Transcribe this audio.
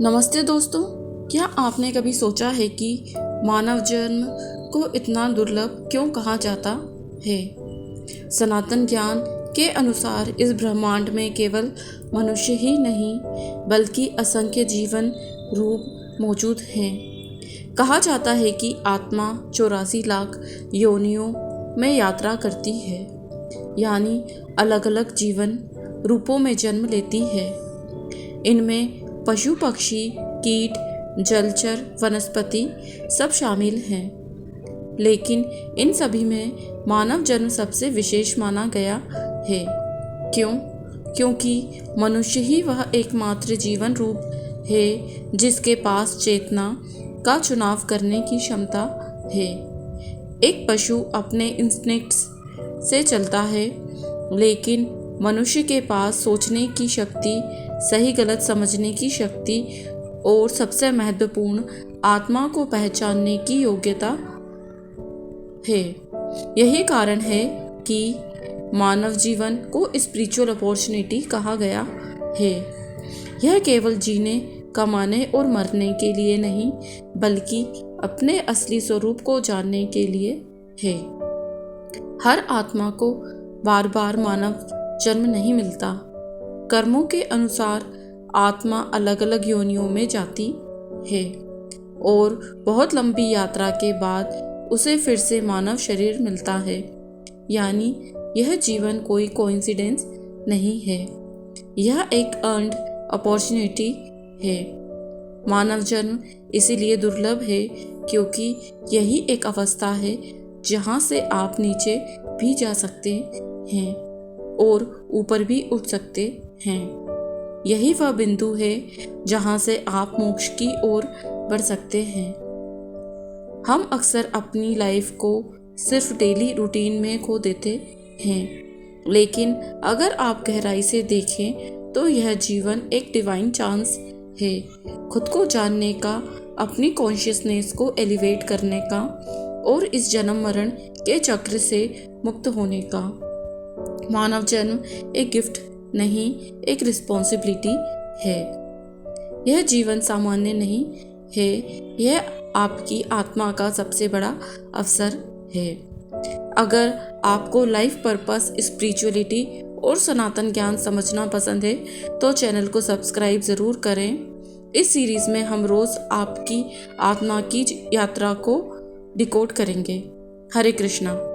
नमस्ते दोस्तों, क्या आपने कभी सोचा है कि मानव जन्म को इतना दुर्लभ क्यों कहा जाता है? सनातन ज्ञान के अनुसार इस ब्रह्मांड में केवल मनुष्य ही नहीं बल्कि असंख्य जीवन रूप मौजूद हैं। कहा जाता है कि आत्मा 84 लाख योनियों में यात्रा करती है, यानी अलग अलग जीवन रूपों में जन्म लेती है। इनमें पशु पक्षी, कीट, जलचर, वनस्पति सब शामिल हैं। लेकिन इन सभी में मानव जन्म सबसे विशेष माना गया है। क्यों? क्योंकि मनुष्य ही वह एकमात्र जीवन रूप है जिसके पास चेतना का चुनाव करने की क्षमता है। एक पशु अपने इंस्टिंक्ट्स से चलता है, लेकिन मनुष्य के पास सोचने की शक्ति, सही गलत समझने की शक्ति और सबसे महत्वपूर्ण आत्मा को पहचानने की योग्यता है। यही कारण है कि मानव जीवन को स्पिरिचुअल अपॉर्चुनिटी कहा गया है। यह केवल जीने, कमाने और मरने के लिए नहीं, बल्कि अपने असली स्वरूप को जानने के लिए है। हर आत्मा को बार बार मानव जन्म नहीं मिलता। कर्मों के अनुसार आत्मा अलग अलग योनियों में जाती है और बहुत लंबी यात्रा के बाद उसे फिर से मानव शरीर मिलता है। यानी यह जीवन कोई कोइंसिडेंस नहीं है, यह एक अर्न्ड अपॉर्चुनिटी है। मानव जन्म इसीलिए दुर्लभ है क्योंकि यही एक अवस्था है जहाँ से आप नीचे भी जा सकते हैं और ऊपर भी उठ सकते हैं। यही वह बिंदु है जहाँ से आप मोक्ष की ओर बढ़ सकते हैं। हम अक्सर अपनी लाइफ को सिर्फ डेली रूटीन में खो देते हैं, लेकिन अगर आप गहराई से देखें तो यह जीवन एक डिवाइन चांस है, खुद को जानने का, अपनी कॉन्शियसनेस को एलिवेट करने का और इस जन्म मरण के चक्र से मुक्त होने का। मानव जन्म एक गिफ्ट नहीं, एक रिस्पॉन्सिबिलिटी है। यह जीवन सामान्य नहीं है, यह आपकी आत्मा का सबसे बड़ा अवसर है। अगर आपको लाइफ पर्पस, स्पिरिचुअलिटी और सनातन ज्ञान समझना पसंद है तो चैनल को सब्सक्राइब ज़रूर करें। इस सीरीज़ में हम रोज़ आपकी आत्मा की यात्रा को डिकोड करेंगे। हरे कृष्णा।